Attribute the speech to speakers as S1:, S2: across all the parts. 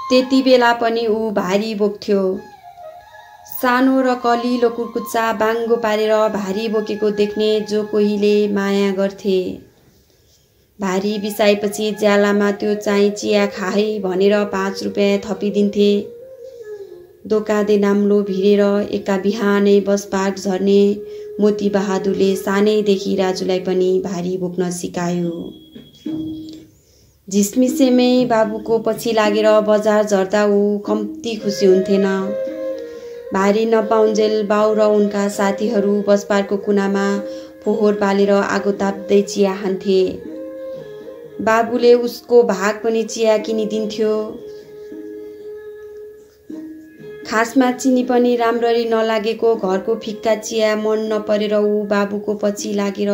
S1: त्यति बेला पनि ऊ भारी बोक्थ्यो। सानो र कलिलो कुर्कुच्चा बाङ्गो पारेर भारी बोकेको देख्ने जो कोहीले माया गर्थे। भारी बिसाएपछि ज्यालामा त्यो चाहिँ चिया खाए भनेर 5 रुपियाँ थपिदिन्थे। दोकादे नाम्लो भिरेर एका बिहानै बस पार्क झर्ने मोती बहादुरले सानैदेखि राजुलाई पनि भारी बोक्न सिकायो। झिसमिसेमै बाबुको पछि लागेर बजार झर्दा ऊ कम्ती खुसी हुन्थेन। भारी नपाउन्जेल बाउ र उनका साथीहरू बस पार्कको कुनामा फोहोर बालेर आगो ताप्दै चिया खान्थे। बाबुले उसको भाग पनि चिया किनिदिन्थ्यो। खासमा चिनी पनि राम्ररी नलागेको घरको फिक्का चिया मन नपरेर ऊ बाबुको पछि लागेर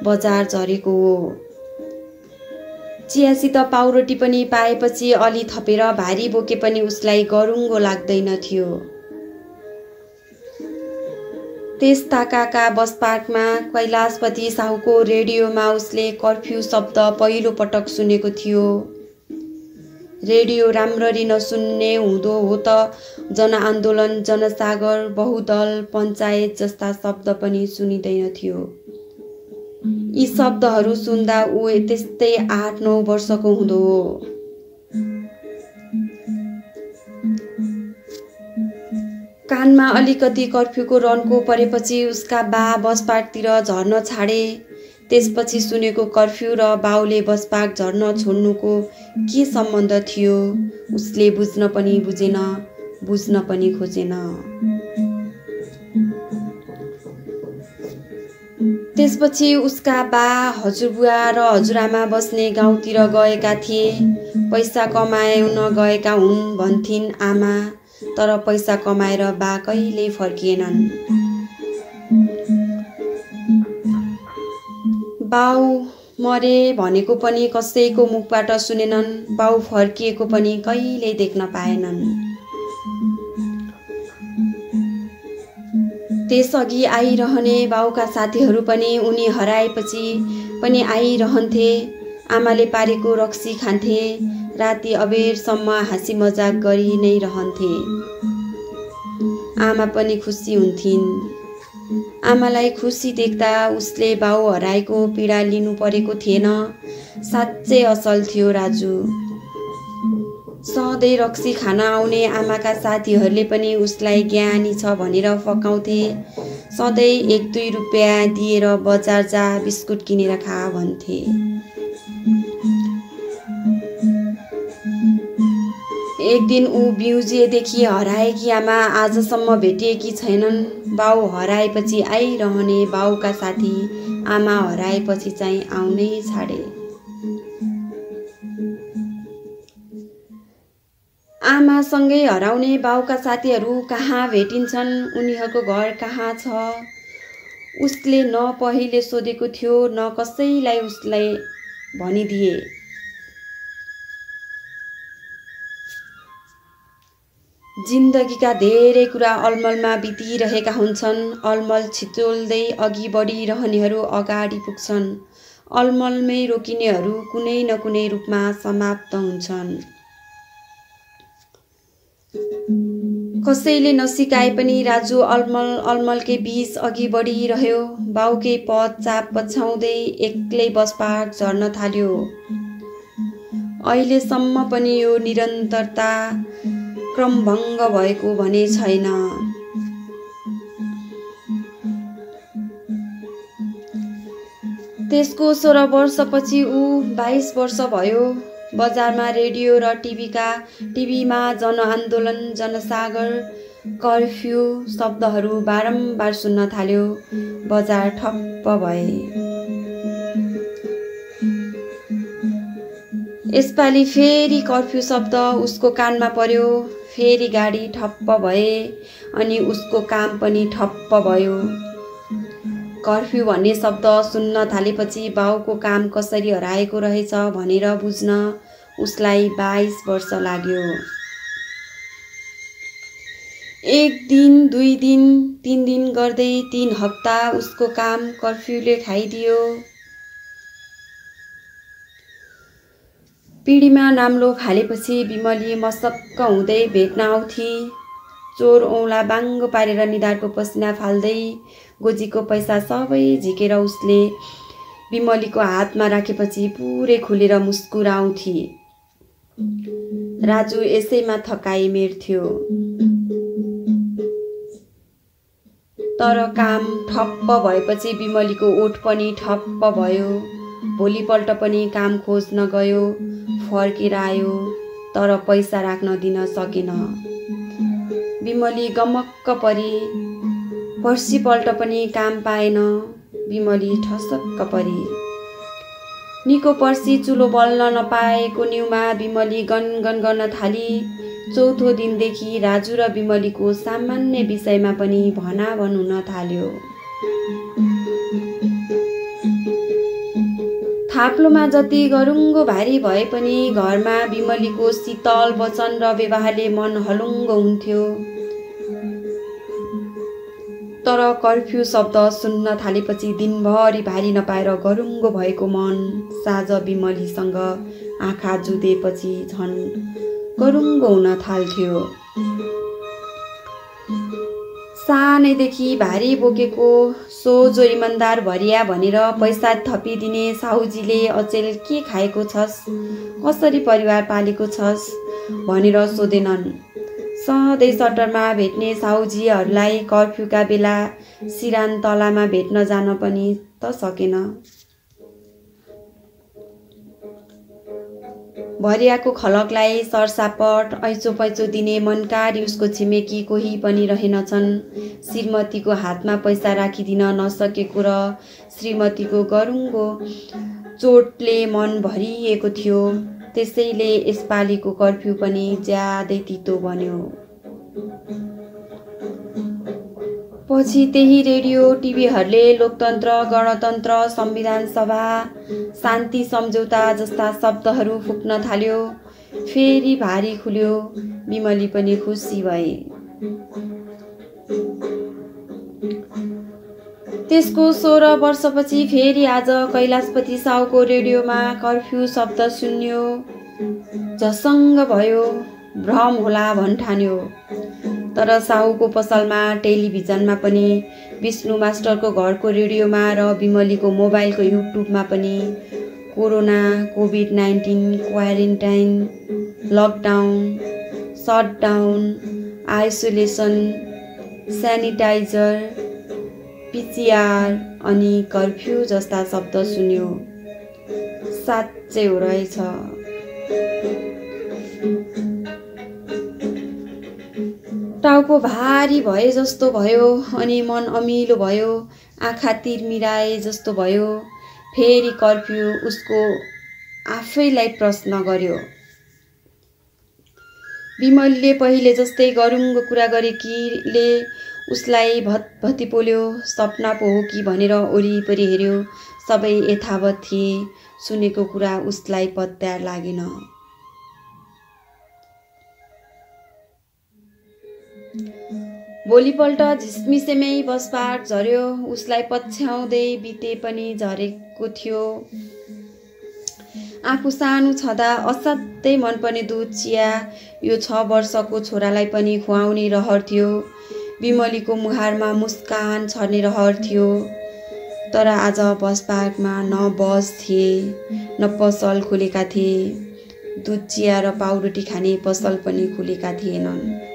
S1: बजार झरेको हो। चियासित पाउरोटी पनि पाएपछि अलि थपेर भारी बोके पनि उसलाई गरुङ्गो लाग्दैन थियो। त्यस ताकाका बस पार्कमा कैलाशपति साहुको रेडियोमा उसले कर्फ्यू शब्द पहिलो पटक सुनेको थियो। रेडियो राम्ररी नसुन्ने हुँदो हो त जनआन्दोलन, जनसागर, बहुदल, पञ्चायत जस्ता शब्द पनि सुनिँदैन थियो। यी शब्दहरू सुन्दा ऊ त्यस्तै 8-9 वर्षको हुँदो हो। कानमा अलिकति कर्फ्यूको रन्को परेपछि उसका बा बस पार्कतिर झर्न छाडे। त्यसपछि सुनेको कर्फ्यू र बाउले बस पार्क झर्न छोड्नुको के सम्बन्ध थियो उसले बुझ्न पनि बुझेन, बुझ्न पनि खोजेन। त्यसपछि उसका बा हजुरबुवा र हजुरआमा बस्ने गाउँतिर गएका थिए। पैसा कमाउन गएका हुन् भन्थिन् आमा, तर पैसा कमाएर बा कहिल्यै फर्किएनन्। बाउ मरे भनेको पनि कसैको मुखबाट सुनेनन्। बाउ फर्किएको पनि कहिल्यै देख्न पाएनन्। त्यसअघि आइरहने बाउका साथीहरू पनि उनी हराएपछि पनि आइरहन्थे। आमाले पारेको रक्सी खान्थे। राति अबेरसम्म हाँसी मजाक गरी नै रहन्थे। आमा पनि खुसी हुन्थिन्। आमालाई खुसी देख्दा उसले बाउ हराएको पीडा लिनु परेको थिएन। साँच्चै असल थियो राजु। सधैँ रक्सी खान आउने आमाका साथीहरूले पनि उसलाई ज्ञानी छ भनेर फकाउँथे। सधैँ 1-2 रुपियाँ दिएर बजार जा, बिस्कुट किनेर खा भन्थे। एक दिन ऊ बिउजिएदेखि हराएकी आमा आजसम्म भेटिएकी छैनन्। बाउ हराएपछि आइरहने बाउका साथी आमा हराएपछि चाहिँ आउनै छाडे। आमासँगै हराउने बाउका साथीहरू कहाँ भेटिन्छन्, उनीहरूको घर कहाँ छ उसले न पहिले सोधेको थियो न कसैलाई उसलाई भनिदिए। जिन्दगीका धेरै कुरा अलमलमा बितिरहेका हुन्छन्। अलमल छिचोल्दै अघि बढिरहनेहरू अगाडि पुग्छन्। अलमलमै रोकिनेहरू कुनै न कुनै रूपमा समाप्त हुन्छन्। कसैले नसिकाए पनि राजु अलमलकै बीच अघि बढिरह्यो। बाउकै पदचाप पछ्याउँदै एक्लै बस पार्क झर्न थाल्यो। अहिलेसम्म पनि यो निरन्तरता क्रमभङ्ग भएको भने छैन। त्यसको 16 वर्षपछि ऊ 22 वर्ष भयो। बजारमा रेडियो र टिभीमा जनआन्दोलन, जनसागर, कर्फ्यू शब्दहरू बारम्बार सुन्न थाल्यो। बजार ठप्प भए। यसपालि फेरि कर्फ्यू शब्द उसको कानमा पर्यो। फेरि गाडी ठप्प भए अनि उसको काम पनि ठप्प भयो। कर्फ्यू भन्ने शब्द सुन्न थालेपछि बाउको काम कसरी हराएको रहेछ भनेर बुझ्न उसलाई 22 वर्ष लाग्यो। 1 दिन, 2 दिन, 3 दिन गर्दै 3 हप्ता उसको काम कर्फ्यूले खाइदियो। पिँढीमा नाम्लो फालेपछि विमली मसक्क हुँदै भेट्न आउँथे। चोर औँला बाङ्गो पारेर निधारको पसिना फाल्दै गोजीको पैसा सबै झिकेर उसले विमलीको हातमा राखेपछि पुरै खुलेर मुस्कुराउँथे। राजु यसैमा थकाइ मेर्थ्यो। तर काम ठप्प भएपछि विमलीको ओठ पनि ठप्प भयो। भोलिपल्ट पनि काम खोज्न गयो, फर्केर आयो, तर पैसा राख्न दिन सकेन। विमली गमक्क परी। पर्सिपल्ट पनि काम पाएन। विमली ठसक्क परी। निको पर्सि चुलो बल्न नपाएको न्युमा विमली गनगन गर्न थाली। चौथो दिनदेखि राजु र विमलीको सामान्य विषयमा पनि भनाभन हुन थाल्यो। थाप्लोमा जति गरुङ्गो भारी भए पनि घरमा विमलीको शीतल वचन र व्यवहारले मन हलुङ्गो हुन्थ्यो। तर कर्फ्यू शब्द सुन्न थालेपछि दिनभरि भारी नपाएर गरुङ्गो भएको मन साँझ विमलीसँग आँखा जुधेपछि झन् गरुङ्गो हुन थाल्थ्यो। सानैदेखि भारी बोकेको सोझो इमान्दार भरिया भनेर पैसा थपिदिने साहुजीले अचेल के खाएको छस्, कसरी परिवार पालेको छस् भनेर सोधेनन्। सधैँ सटरमा भेट्ने साहुजीहरूलाई कर्फ्यूका बेला सिरान तलामा भेट्न जान पनि त सकेन। भरियाको खलकलाई सरसापट ऐचो पैचो दिने मनकारी उसको छिमेकी कोही पनि रहेनछन्। श्रीमतीको हातमा पैसा राखिदिन नसकेको र श्रीमतीको गरुङ्गो चोटले मन भरिएको थियो। त्यसैले यसपालिको कर्फ्यू पनि ज्यादै तितो बन्यो। पछि त्यही रेडियो टिभीहरूले लोकतन्त्र, गणतन्त्र, संविधान सभा, शान्ति सम्झौता जस्ता शब्दहरू फुक्न थाल्यो। फेरि भारी खुल्यो। विमली पनि खुसी भए। त्यसको 16 वर्षपछि फेरि आज कैलाशपति साहुको रेडियोमा कर्फ्यू शब्द सुन्यो। झसङ्ग भयो। भ्रम होला भन्ठान्यो। तर साहुको पसलमा, टेलिभिजनमा पनि, विष्णु मास्टरको घरको रेडियोमा र विमलीको मोबाइलको युट्युबमा पनि कोरोना, कोभिड-19, quarantine, lockdown, shutdown, isolation, sanitiser, PCR अनि कर्फ्यू जस्ता शब्द सुन्यो। साँच्चै हो रहेछ। टाउको भारी भए जस्तो भयो अनि मन अमिलो भयो। आँखा तिरमिराए जस्तो भयो। फेरि कर्फ्यू उसको आफैलाई प्रश्न गर्यो। विमलीले पहिले जस्तै गरुङ्गो कुरा गरेकीले उसलाई भत्भती पोल्यो। सपना पो हो कि भनेर वरिपरि हेर्यो। सबै यथावत थिए। सुनेको कुरा उसलाई पत्ता लागेन। भोलिपल्ट झिसमिसेमै बसपाट झर्यो। उसलाई पछ्याउँदै बिते पनि झरेको थियो। आफू सानो छँदा असाध्यै मनपर्ने दुध चिया यो 6 वर्षको छोरालाई पनि खुवाउने रहर थियो। विमलीको मुहारमा मुस्कान छर्ने रहर थियो। तर आज बस पार्कमा न बस थिए न पसल खुलेका थिए। दुध चिया र पाउरोटी खाने पसल पनि खुलेका थिएनन्।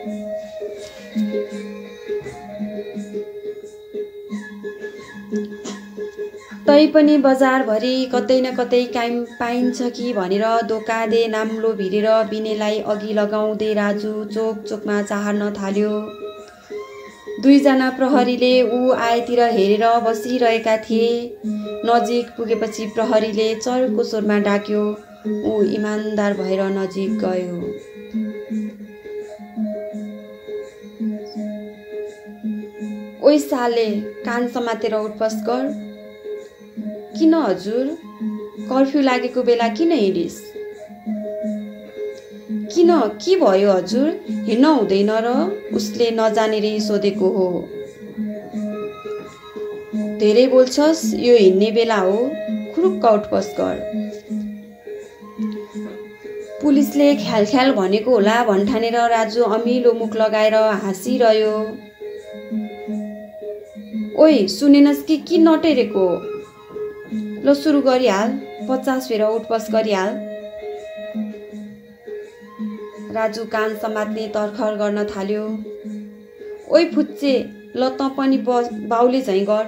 S1: तैपनि बजारभरि कतै न कतै कायम पाइन्छ कि भनेर दोकादे नाम्लो भिरेर बिनेलाई अघि लगाउँदै राजु चोक चोकमा चाहर्न थाल्यो। 2 जना प्रहरीले ऊ आएतिर हेरेर बसिरहेका थिए। नजिक पुगेपछि प्रहरीले चर्को स्वरमा डाक्यो। ऊ इमान्दार भएर नजिक गयो। ओइ साले, कान समातेर उठबस गर। किन हजुर? कर्फ्यू लागेको बेला किन हिँडिस्? किन, के भयो हजुर? हिँड्न हुँदैन र? उसले नजानेरै सोधेको हो। धेरै बोल्छस्, यो हिँड्ने बेला हो। खुरुक्क उठबस गर। पुलिसले ख्याल भनेको होला भन्ठानेर राजु अमिलो मुख लगाएर हाँसिरह्यो। ओइ सुनेनस् कि नटेरेको? ल सुरु गरिहाल, 50 फेर उठबस गरिहाल। राजु कान समात्ने तर्खर गर्न थाल्यो। ओइ फुच्चे, ल त पनि बाउले झैँ गर।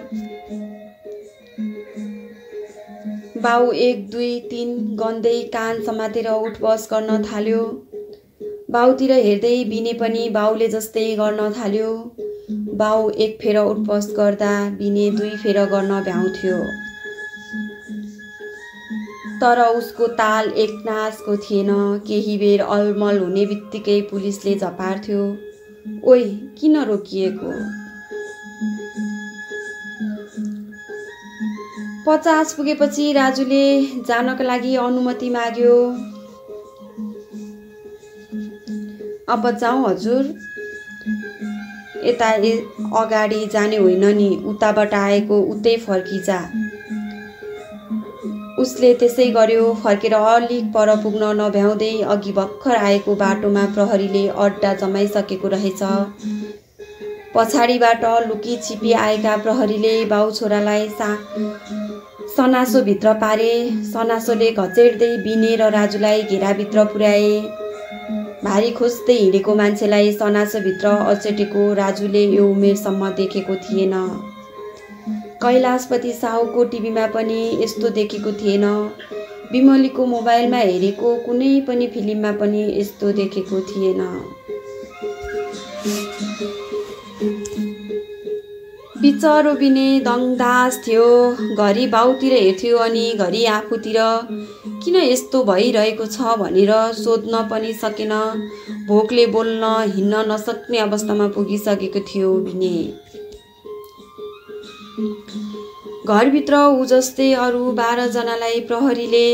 S1: बाउ 1 2 3 गन्दै कान समातेर उठबस गर्न थाल्यो। बाउतिर हेर्दै बिने पनि बाउले जस्तै गर्न थाल्यो। बाउ 1 फेर उठबस गर्दा बिने 2 फेर गर्न भ्याउँथ्यो। तर उसको ताल एक नासको थिएन। केही बेर अलमल हुने बित्तिकै पुलिसले झपार्थ्यो। ओइ किन रोकिएको? 50 पुगेपछि राजुले जानका लागि अनुमति माग्यो। अब जाउँ हजुर? यता अगाडि जाने होइन नि, उताबाट आएको उतै फर्किजा। उसले त्यसै गर्यो। फर्केर अलिक पर पुग्न नभ्याउँदै अघि भर्खर आएको बाटोमा प्रहरीले अड्डा जमाइसकेको रहेछ। पछाडिबाट लुकी छिपी आएका प्रहरीले बाउ छोरालाई सनासो भित्र पारे। सनासोले घचेट्दै बिने र राजुलाई घेराभित्र पुर्याए। भारी खोज्दै हिँडेको मान्छेलाई सनासोभित्र अचेटेको राजुले यो उमेरसम्म देखेको थिएन। कैलाशपति साहुको टिभीमा पनि यस्तो देखेको थिएन। बिमलीको मोबाइलमा हेरेको कुनै पनि फिल्ममा पनि यस्तो देखेको थिएन। बिचरो बिने दङदास थियो। घरि बाउतिर हेर्थ्यो अनि घरि आफूतिर। किन यस्तो भइरहेको छ भनेर सोध्न पनि सकेन। भोकले बोल्न हिँड्न नसक्ने अवस्थामा पुगिसकेको थियो बिने। घरभित्र ऊ जस्तै अरू 12 जनालाई प्रहरीले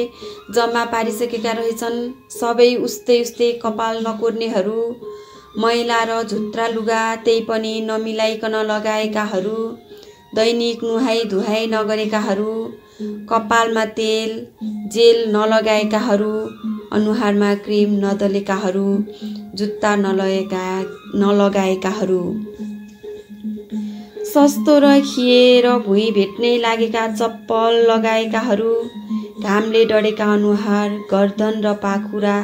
S1: जम्मा पारिसकेका रहेछन्। सबै उस्तै कपाल नकोर्नेहरू, मैला र झुत्रा लुगा त्यही पनि नमिलाइकन लगाएकाहरू, दैनिक नुहाई धुहाई नगरेकाहरू, कपालमा तेल जेल नलगाएकाहरू, अनुहारमा क्रिम नदलेकाहरू, जुत्ता नलगाएकाहरू, सस्तो र खिएर भुइँ भेट्नै लागेका चप्पल लगाएकाहरू, घामले डढेका अनुहार, गर्दन र पाखुरा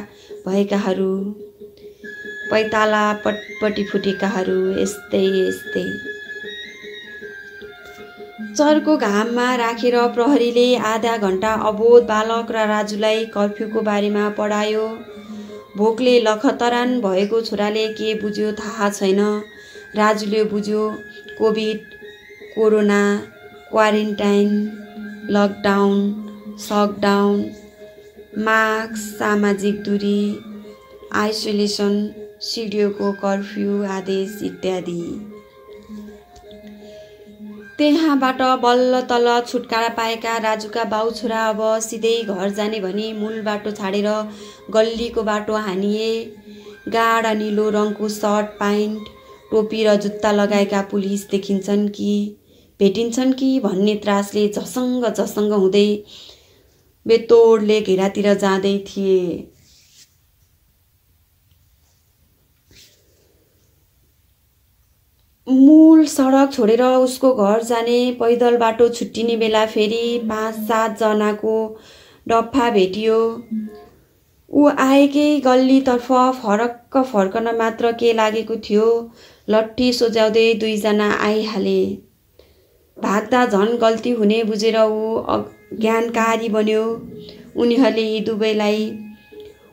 S1: भएकाहरू, पैताला पटपटी फुटेकाहरू, यस्तै। चर्को घाममा राखेर प्रहरीले आधा घण्टा अबोध बालक र राजुलाई कर्फ्यूको बारेमा पढायो। भोकले लखतरान भएको छोराले के बुझ्यो थाहा छैन। राजुले बुझ्यो कोभिड, कोरोना, क्वारेन्टाइन, लकडाउन, सकडाउन, मास्क, सामाजिक दूरी, आइसोलेसन, सिडिओको कर्फ्यू आदेश इत्यादि। त्यहाँबाट बल्ल तल छुटकारा पाएका राजुका बाउ छोरा अब सिधै घर जाने भनी मूल बाटो छाडेर गल्लीको बाटो हानिए। गाढा नीलो रङको सर्ट प्यान्ट, टोपी र जुत्ता लगाएका पुलिस भेटिन्छन् कि भन्ने त्रासले झसङ्ग हुँदै बेतोडले घेरातिर जाँदै थिए। मूल सडक छोडेर उसको घर जाने पैदल बाटो छुट्टिने बेला फेरि 5-7 जनाको डफा भेटियो। ऊ आएकै गल्लीतर्फ फरक्क फर्कन मात्र के लागेको थियो। लट्ठी सोझ्याउँदै 2 जना आइहाले। भाग्दा झन गल्ती हुने बुझेर ऊ ज्ञानकारी बन्यो। उनीहरूले यी दुवैलाई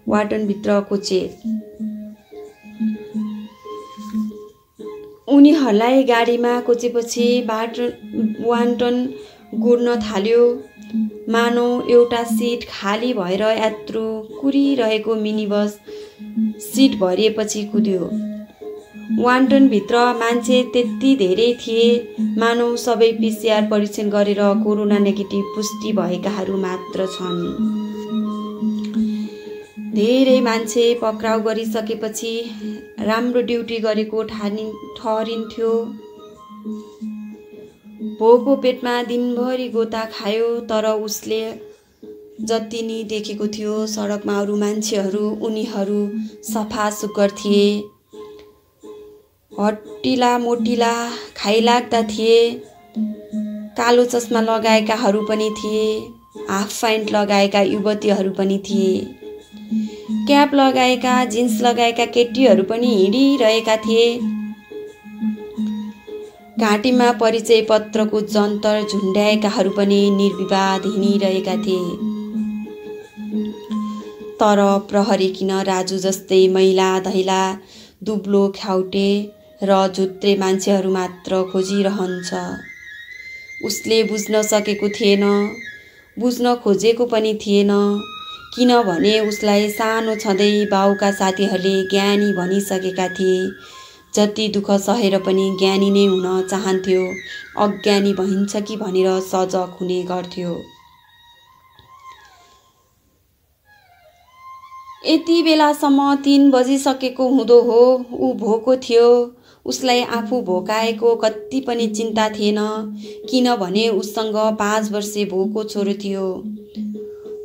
S1: वार्डनभित्र कोचे। उनीहरूलाई गाडीमा कोचेपछि वार्डन गुड्न थाल्यो। मानौ एउटा सिट खाली भएर यात्रु कुरिरहेको मिनी बस सिट भरिएपछि कुद्यो। वार्डनभित्र मान्छे त्यति धेरै थिए मानौ सबै PCR परीक्षण गरेर कोरोना नेगेटिभ पुष्टि भएकाहरू मात्र छन्। धेरै मान्छे पक्राउ गरिसकेपछि राम्रो ड्युटी गरेको ठहरिन्थ्यो। भोको पेटमा दिनभरि गोता खायो तर उसले जति नि देखेको थियो सडकमा अरू मान्छेहरू उनीहरू सफा सुग्घर थिए, हट्टिला मोटिला खाइलाग्दा थिए। कालो चस्मा लगाएकाहरू पनि थिए, हाफ प्यान्ट लगाएका युवतीहरू पनि थिए, क्याप लगाएका जिन्स लगाएका केटीहरू पनि हिँडिरहेका थिए। घाँटीमा परिचय पत्रको जन्तर झुन्ड्याएकाहरू पनि निर्विवाद हिँडिरहेका थिए। तर प्रहरी किन राजु जस्तै मैला धैला दुब्लो ख्याउटे र झुत्रे मान्छेहरू मात्र खोजिरहन्छ? उसले बुझ्न सकेको थिएन, बुझ्न खोजेको पनि थिएन, किनभने उसलाई सानो छँदै बाउका साथीहरूले ज्ञानी भनिसकेका थिए। जति दुःख सहेर पनि ज्ञानी नै हुन चाहन्थ्यो, अज्ञानी भइन्छ कि भनेर सजग हुने गर्थ्यो। यति बेलासम्म 3 बजिसकेको हुँदो हो। ऊ भोको थियो। उसलाई आफू भोकाएको कति पनि चिन्ता थिएन, किनभने उसँग 5 वर्षे भोको छोरो थियो।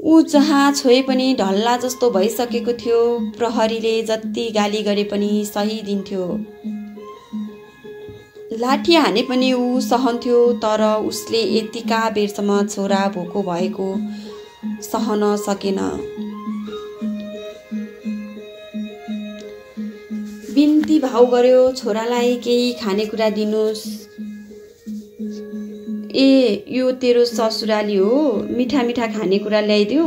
S1: ऊ जहाँ छोए पनि ढल्ला जस्तो भइसकेको थियो। प्रहरीले जति गाली गरे पनि सही दिन्थ्यो, लाठी हाने पनि ऊ सहन्थ्यो। तर उसले यतिका बेरसम्म छोरा भोको भएको सहन सकेन। बिन्ती भाउ गर्यो, छोरालाई केही खानेकुरा दिनुस्। ए यो तेरो ससुराली हो, मिठा मिठा खानेकुरा ल्याइदिऊ।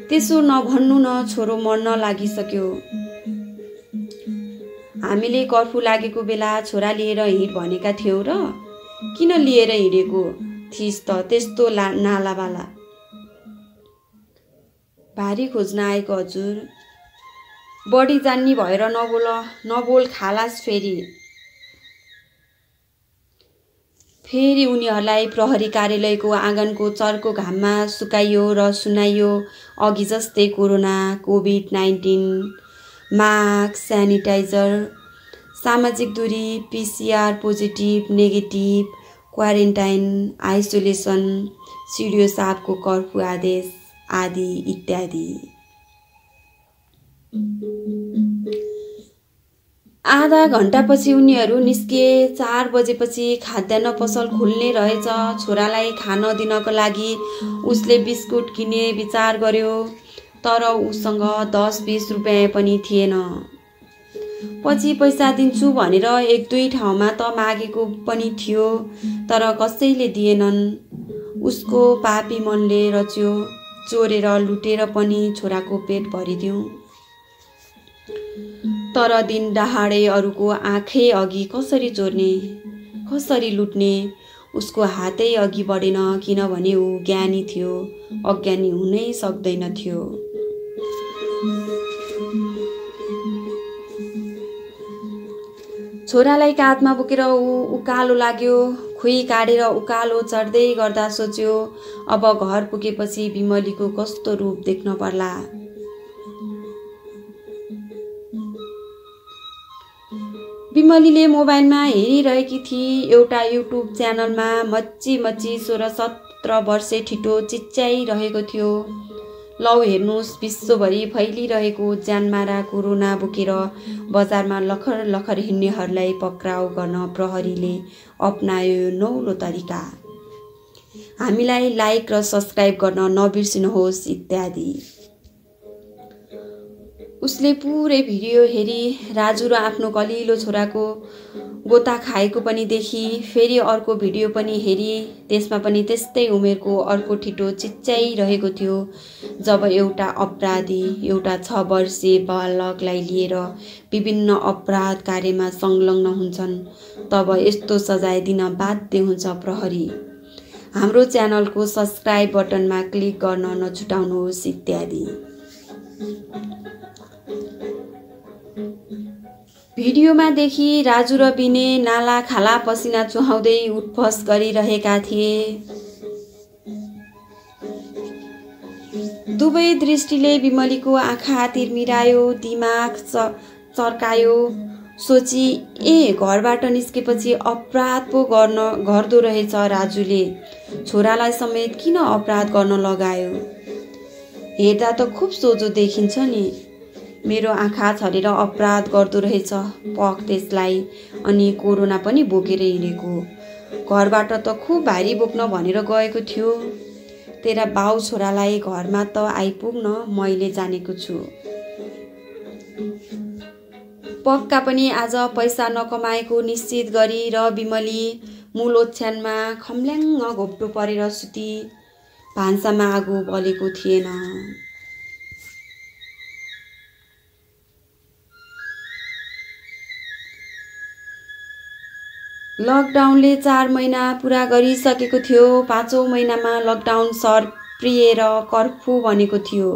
S1: त्यसो नभन्नु न, छोरो मर्न लागिसक्यो। हामीले कर्फ्यू लागेको बेला छोरा लिएर हिँड भनेका थियौ र किन लिएर हिँडेको थिइस् त त्यस्तो नालाबाला? भारी खोज्न आएको हजुर। बढी जान्नी भएर नबोल खालास। फेरि उनीहरूलाई प्रहरी कार्यालयको आँगनको चर्को घाममा सुकाइयो र सुनाइयो अघि जस्तै कोरोना, कोभिड-19, मास्क, सेनिटाइजर, सामाजिक दूरी, PCR positive negative, quarantine, isolation, CDO साहबको कर्फ्यू आदेश आदि इत्यादि। आधा घण्टापछि उनीहरू निस्किए। 4 बजेपछि खाद्यान्न पसल खुल्ने रहेछ। छोरालाई खान दिनको लागि उसले बिस्कुट किन्ने विचार गर्यो, तर उसँग 10-20 रुपियाँ पनि थिएन। पछि पैसा दिन्छु भनेर 1-2 ठाउँमा त मागेको पनि थियो, तर कसैले दिएनन्। उसको पापी मनले रच्यो, चोरेर लुटेर पनि छोराको पेट भरिदिउँ। तर दिन दहाडे अरूको आँखै अघि कसरी चोर्ने, कसरी लुट्ने? उसको हातै अघि बढेन, किनभने ऊ ज्ञानी थियो, अज्ञानी हुनै सक्दैनथ्यो। छोरालाई काँधमा बोकेर ऊ उकालो लाग्यो। खुई काटेर उकालो चढ्दै गर्दा सोच्यो, अब घर पुगेपछि बिमलीको कस्तो रूप देख्न पर्ला। बिमलीले मोबाइलमा हेरिरहेकी थिई। एउटा युट्युब च्यानलमा मच्ची 16-17 वर्षे ठिटो चिच्याइरहेको थियो। लौ हेर्नुहोस्, विश्वभरि फैलिरहेको ज्यानमारा कोरोना बोकेर बजारमा लखर लखर हिँड्नेहरूलाई पक्राउ गर्न प्रहरीले अपनायो नौलो तरिका। हामीलाई लाइक र सब्स्क्राइब गर्न नबिर्सिनुहोस् इत्यादि। उसले पुरै भिडियो हेरी। राजु र आफ्नो कलिलो छोराको गोता खाएको पनि देखी। फेरि अर्को भिडियो पनि हेरी। त्यसमा पनि त्यस्तै उमेरको अर्को ठिटो चिच्याइरहेको थियो। जब एउटा अपराधी एउटा 6 वर्षीय बालकलाई लिएर विभिन्न अपराध कार्यमा संलग्न हुन्छन्, तब यस्तो सजाय दिन बाध्य हुन्छ प्रहरी। हाम्रो च्यानलको सब्स्क्राइब बटनमा क्लिक गर्न नछुटाउनुहोस् इत्यादि। भिडियोमा देखि राजु र बिने नाला खाला पसिना चुहाउँदै उठफस गरिरहेका थिए। दुवै दृष्टिले बिमलीको आँखा तिरमिरायो, दिमाग चर्कायो। सोची घरबाट निस्केपछि अपराध पो गर्दो रहेछ राजुले। छोरालाई समेत किन अपराध गर्न लगायो? हेर्दा त खुब सोझो देखिन्छ नि। मेरो आँखा छलेर अपराध गर्दो रहेछ पख त्यसलाई। अनि कोरोना पनि बोकेर हिँडेको। घरबाट त खुब भारी बोक्न भनेर गएको थियो। तेरा बाउ छोरालाई घरमा त आइपुग्न मैले जानेको छु। पक्का पनि आज पैसा नकमाएको निश्चित गरी र बिमली मूल ओछ्यानमा खम्ल्याङ्ग घोप्टो परेर सुती। भान्सामा आगो बलेको थिएन। लकडाउनले 4 महिना पुरा गरिसकेको थियो। 5औं महिनामा लकडाउन सर्पिएर कर्फ्यू भनेको थियो।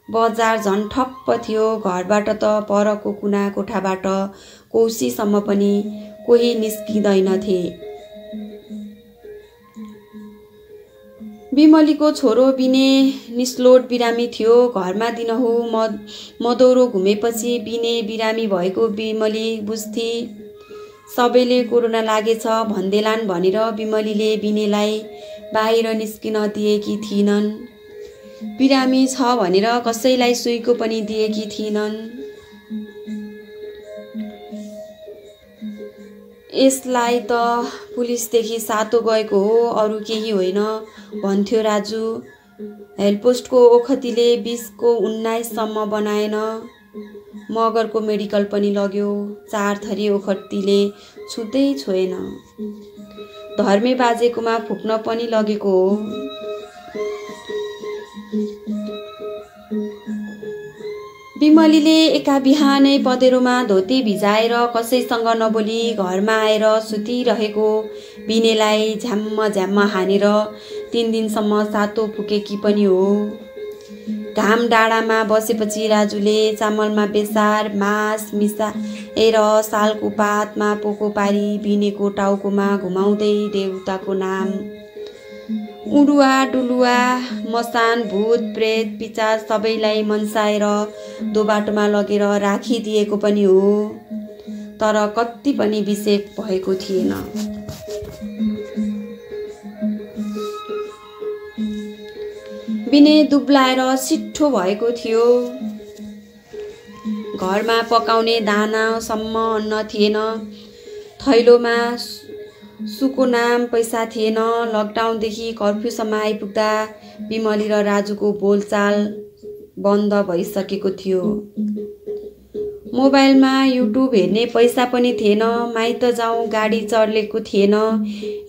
S1: बजार झन् ठप्प थियो। घरबाट त परको कुना कोठाबाट कोसीसम्म पनि कोही निस्किँदैनथे। बिमलीको छोरो बिने निस्लोट बिरामी थियो। घरमा दिनहु मदौरो घुमेपछि बिने बिरामी भएको बिमली बुझ्थी। सबैले कोरोना लागेछ भन्देलान् भनेर बिमलीले बिनेलाई बाहिर निस्किन दिएकी थिइनन्। बिरामी छ भनेर कसैलाई सुईको पनि दिएकी थिइनन्। यसलाई त पुलिसदेखि सातो गएको हो, अरू केही होइन भन्थ्यो राजु। हेलपोस्टको ओखतीले 20 को 19 सम्म बनाएन। मगरको मेडिकल पनि लग्यो। 4 थरी ओखतीले छुँदै छोएन। धर्मे बाजेकोमा फुक्न पनि लगेको हो। बिमलीले एका बिहानै पँधेरोमा धोती भिजाएर कसैसँग नबोली घरमा आएर सुतिरहेको बिनेलाई झ्याम्म झ्याम्म हानेर 3 दिनसम्म सातो फुकेकी पनि हो। घाम डाँडामा बसेपछि राजुले चामलमा बेसार मास मिसाएर सालको पातमा पोको पारी बिनेको टाउकोमा घुमाउँदै देउताको नाम उडुवा डुलुवा मसान भूत प्रेत पिचाच सबैलाई मनसाएर दोबाटोमा लगेर राखिदिएको पनि हो। तर कति पनि विषेक भएको थिएन। बिने दुब्लाएर सिट्ठो भएको थियो। घरमा पकाउने दानासम्म अन्न थिएन। थैलोमा सुको नाम पैसा थिएन। लकडाउनदेखि कर्फ्यूसम्म आइपुग्दा बिमली र राजुको बोलचाल बन्द भइसकेको थियो। मोबाइलमा युट्युब हेर्ने पैसा पनि थिएन। माइत जाउँ गाडी चढलेको थिएन।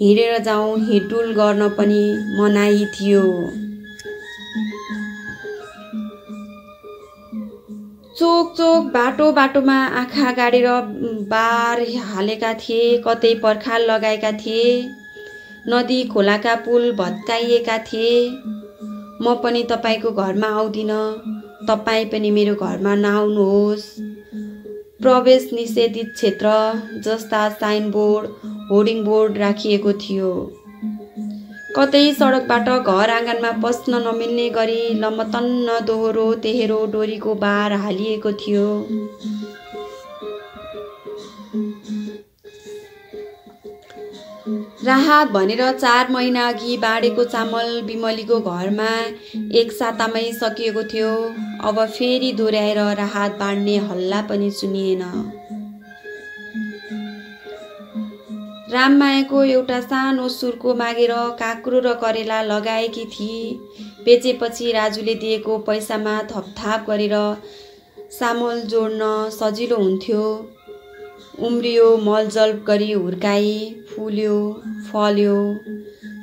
S1: हिँडेर जाउँ हिँडडुल गर्न पनि मनाही थियो। चोक चोक बाटो बाटोमा आँखा गाडेर बार हालेका थिए। कतै पर्खाल लगाएका थिए। नदी खोलाका पुल भत्काइएका थिए। म पनि तपाईको घरमा आउँदिन, तपाई पनि मेरो घरमा नआउनुहोस्। प्रवेश निषेधित क्षेत्र जस्ता साइनबोर्ड होर्डिङ बोर्ड राखिएको थियो। कतै सडकबाट घर आँगनमा पस्न नमिल्ने गरी लमतन्न दोहोरो तेहेरो डोरीको बार हालिएको थियो। राहत भनेर 4 महिना अघि बाँडेको चामल बिमलीको घरमा एक सातामै सकिएको थियो। अब फेरि दोहोर्याएर राहत बाँड्ने हल्ला पनि सुनिएन। राममायाको एउटा सानो सुर्को मागेर काँक्रो र करेला लगाएकी थिए। बेचेपछि राजुले दिएको पैसामा थपथाप गरेर सामल जोड्न सजिलो हुन्थ्यो। उम्रियो, मलजल गरी हुर्काई, फुल्यो, फल्यो,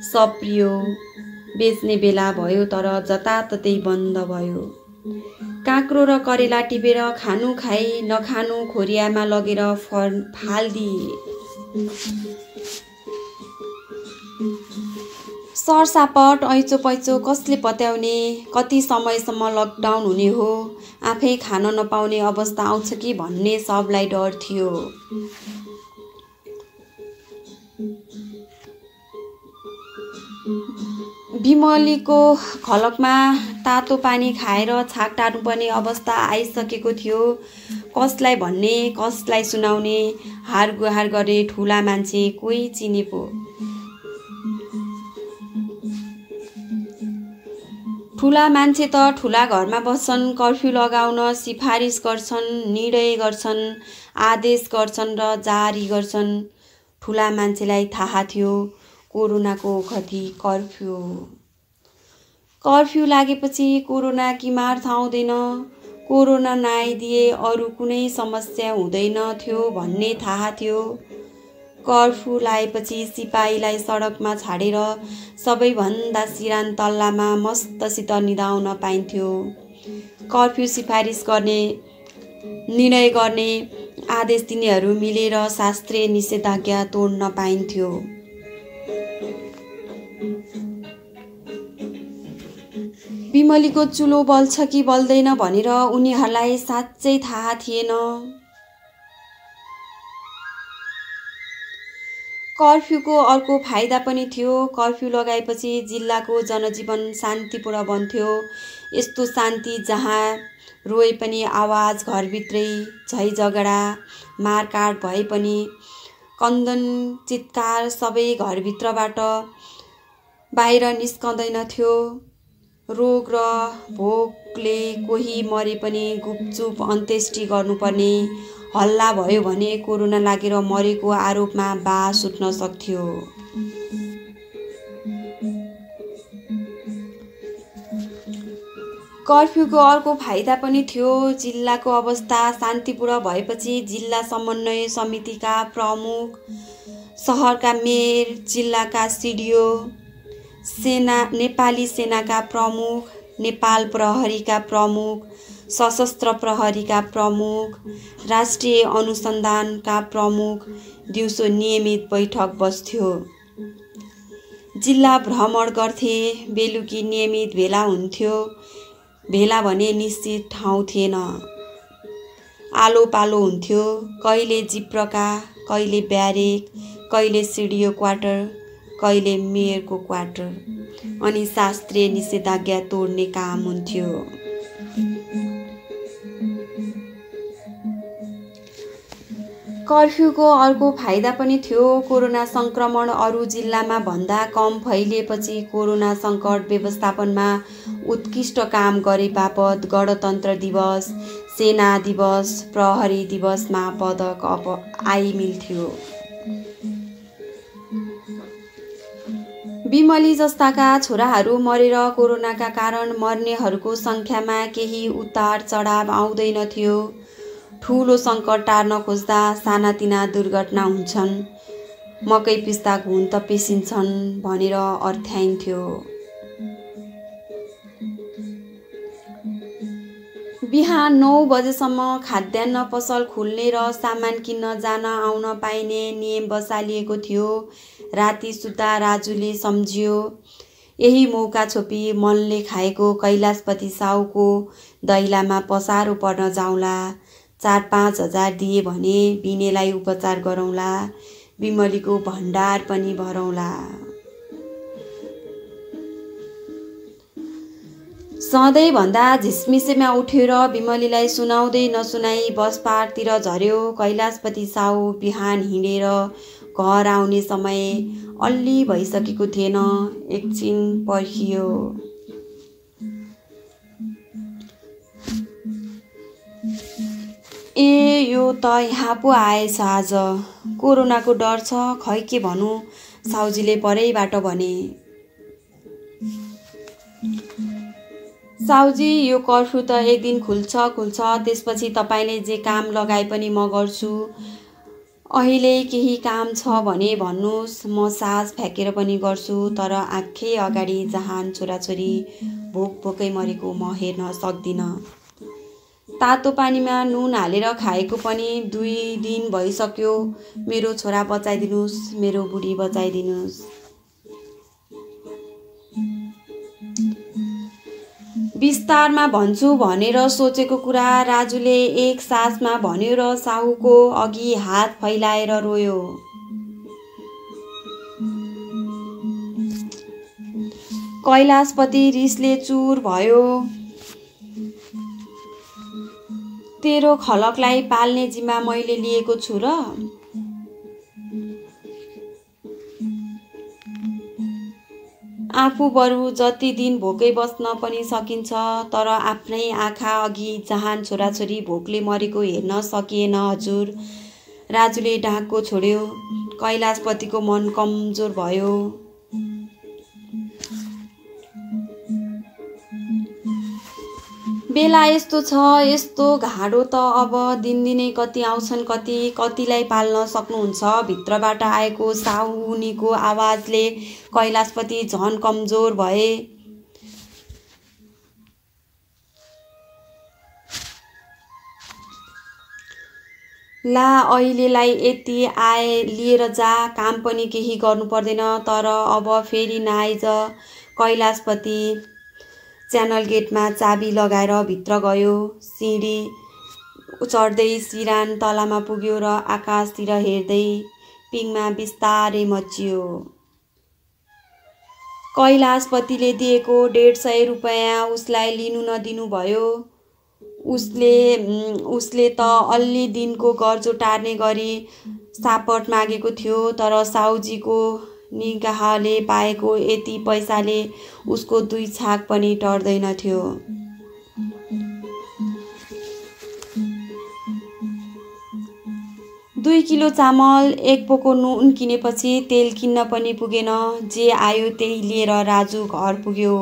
S1: सप्रियो। बेच्ने बेला भयो तर जताततै बन्द भयो। काँक्रो र करेला टिपेर खानु खाई नखानु खोरियामा लगेर फाल्दिए। सरसापट ऐचो पैचो कसले पत्याउने? कति समयसम्म लकडाउन हुने हो? आफै खान नपाउने अवस्था आउँछ कि भन्ने सबलाई डर थियो। बिमलीको खलकमा तातो पानी खाएर छाक टार्नुपर्ने अवस्था आइसकेको थियो। कसलाई भन्ने कसलाई सुनाउने हार गुहार गरे ठुला मान्छे कोही चिने पो। ठुला मान्छे त ठुला घरमा बस्छन्, कर्फ्यू लगाउन सिफारिस गर्छन्, निर्णय गर्छन्, आदेश गर्छन् र जारी गर्छन्। ठुला मान्छेलाई थाहा थियो कोरोनाको गति कर्फ्यू हो। कर्फ्यू लागेपछि कोरोना किमार थाउँदैन, कोरोना नआइदिए अरू कुनै समस्या हुँदैन थियो भन्ने थाहा थियो। कर्फ्यू लाएपछि सिपाहीलाई सडकमा छाडेर सबैभन्दा सिरान तल्लामा मस्तसित निदाउन पाइन्थ्यो। कर्फ्यू सिफारिस गर्ने, निर्णय गर्ने, आदेश दिनेहरू मिलेर शास्त्रीय निषेधाज्ञा तोड्न पाइन्थ्यो। बिमलीको चुलो बल्छ कि बल्दैन भनेर उनीहरूलाई साँच्चै थाहा थिएन। कर्फ्यूको अर्को फाइदा पनि थियो। कर्फ्यू लगाएपछि जिल्लाको जनजीवन शान्तिपूर्ण बन्थ्यो। यस्तो शान्ति जहाँ रोए पनि आवाज घरभित्रै, झै झगडा मारकाट भए पनि कन्दन चित्कार सबै घरभित्रबाट बाहिर निस्कँदैनथ्यो। रोग र भोकले कोही मरे पनि गुपचुप अन्त्येष्टि गर्नुपर्ने, हल्ला भयो भने कोरोना लागेर मरेको आरोपमा बास उठ्न सक्थ्यो। कर्फ्यूको अर्को फाइदा पनि थियो। जिल्लाको अवस्था शान्तिपूर्ण भएपछि जिल्ला समन्वय समितिका प्रमुख, सहरका मेयर, जिल्लाका सिडिओ, नेपाली सेनाका प्रमुख, नेपाल प्रहरीका प्रमुख, सशस्त्र प्रहरीका प्रमुख, राष्ट्रिय अनुसन्धानका प्रमुख दिउँसो नियमित बैठक बस्थ्यो। जिल्ला भ्रमण गर्थे, बेलुकी नियमित भेला हुन्थ्यो। भेला भने निश्चित ठाउँ थिएन, आलो पालो हुन्थ्यो। कहिले जिप्रका, कहिले ब्यारेक, कहिले सिडिओ क्वार्टर, कहिले मेयरको क्वार्टर, अनि शास्त्रीय निषेधाज्ञा तोड्ने काम हुन्थ्यो। कर्फ्यूको अर्को फाइदा पनि थियो। कोरोना सङ्क्रमण अरू जिल्लामा भन्दा कम फैलिएपछि कोरोना सङ्कट व्यवस्थापनमा उत्कृष्ट काम गरे बापत गणतन्त्र दिवस, सेना दिवस, प्रहरी दिवसमा पदक आइ मिल्थ्यो। बिमली जस्ताका छोराहरू मरेर कोरोनाका कारण मर्नेहरूको सङ्ख्यामा केही उतार चढाव आउँदैनथ्यो। ठुलो सङ्कट टार्न खोज्दा सानातिना दुर्घटना हुन्छन्, मकै पिस्दा घुन त पेसिन्छन् भनेर अर्थ्याइन्थ्यो। बिहान 9 बजेसम्म खाद्यान्न पसल खुल्ने र सामान किन्न जान आउन पाइने नियम बसालिएको थियो। राति सुत्दा राजुले सम्झियो, यही मौका छोपी मनले खाएको कैलाशपति साउको दैलामा पसारो पर्न जाउँला। 4-5 हजार दिए भने बिनेलाई उपचार गरौँला, बिमलीको भण्डार पनि भरौँला। सधैँभन्दा झिसमिसेमा उठेर बिमलीलाई सुनाउँदै नसुनाई बस पार्कतिर झर्यो। कैलाशपति साउ बिहान हिँडेर घर आउने समय अलि भइसकेको थिएन। एकछिन पर्खियो। ए यो त यहाँ पो आएछ आज। कोरोनाको डर छ, खै के भनौँ, साउजीले परैबाट भने। साउजी, यो कर्फ्यू त एक दिन खुल्छ, त्यसपछि तपाईँले जे काम लगाए पनि म गर्छु। अहिले केही काम छ भने भन्नुहोस्, म सास फ्याँकेर पनि गर्छु। तर आँखै अगाडि जहान छोराछोरी भोकै मरेको म हेर्न सक्दिनँ। तातो पानीमा नुन हालेर खाएको पनि 2 दिन भइसक्यो। मेरो छोरा बचाइदिनुहोस्, मेरो बुढी बचाइदिनुहोस्। विस्तारमा भन्छु भनेर सोचेको कुरा राजुले एक सासमा भन्यो र साहुको अघि हात फैलाएर रोयो। कैलाशपति रिसले चुर भयो। तेरो खलकलाई पाल्ने जिम्मा मैले लिएको छु र। आफू बरु जति दिन भोकै बस्न पनि सकिन्छ, तर आफ्नै आँखा अघि जहान छोराछोरी भोकले मरेको हेर्न सकिएन हजुर। राजुले ढाकको छोड्यो। कैलाशपतिको मन कमजोर भयो। बेला यस्तो छ, यस्तो घाँडो त अब दिनदिनै कति आउँछन्, कतिलाई पाल्न सक्नुहुन्छ। भित्रबाट आएको साउनीको आवाजले कैलाशपति झन कमजोर भए। ला अहिलेलाई यति आए लिएर जा, काम पनि केही गर्नु पर्दैन। तर अब फेरि नआइज। कैलाशपति च्यानल गेटमा चाबी लगाएर भित्र गयो। सिँढी चढ्दै सिरान तलामा पुग्यो र आकाशतिर हेर्दै पिङमा बिस्तारै मचियो। कैलाशपतिले दिएको 150 रुपैयाँ उसलाई लिनु नदिनु भयो। उसले त अलि दिनको गर्जो टार्ने गरी सापट मागेको थियो, तर साउजीको निगाहले पाएको यति पैसाले उसको 2 छाक पनि टर्दैनथ्यो। 2 किलो चामल, 1 पोको नुन किनेपछि तेल किन्न पनि पुगेन। जे आयो त्यही लिएर राजु घर पुग्यो।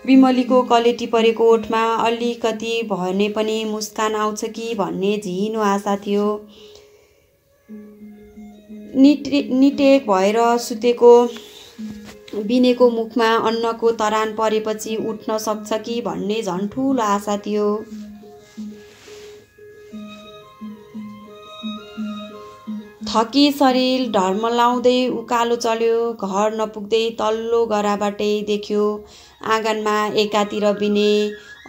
S1: बिमलीको कलेटी परेको ओठमा अलिकति भने पनि मुस्कान आउँछ कि भन्ने झिनो आशा थियो। निटेक भएर सुतेको बिनेको मुखमा अन्नको तरान परेपछि उठ्न सक्छ कि भन्ने झन् ठुलो आशा थियो। थकी शरीर ढर्मलाउँदै उकालो चल्यो। घर नपुग्दै तल्लो गराबाटै देख्यो आँगनमा एकातिर बिने,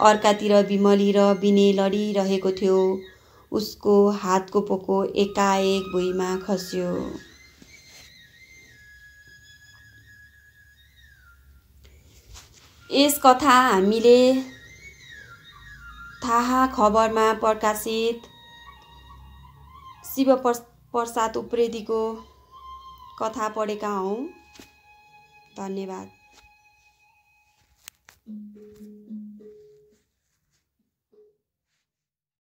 S1: अर्कातिर बिमली र बिने लडिरहेको थियो। उसको हातको पोको एकाएक भुइँमा खस्यो। यस कथा हामीले थाहा खबरमा प्रकाशित शिवप्रसाद उप्रेतीको कथा पढेका हौं। धन्यवाद।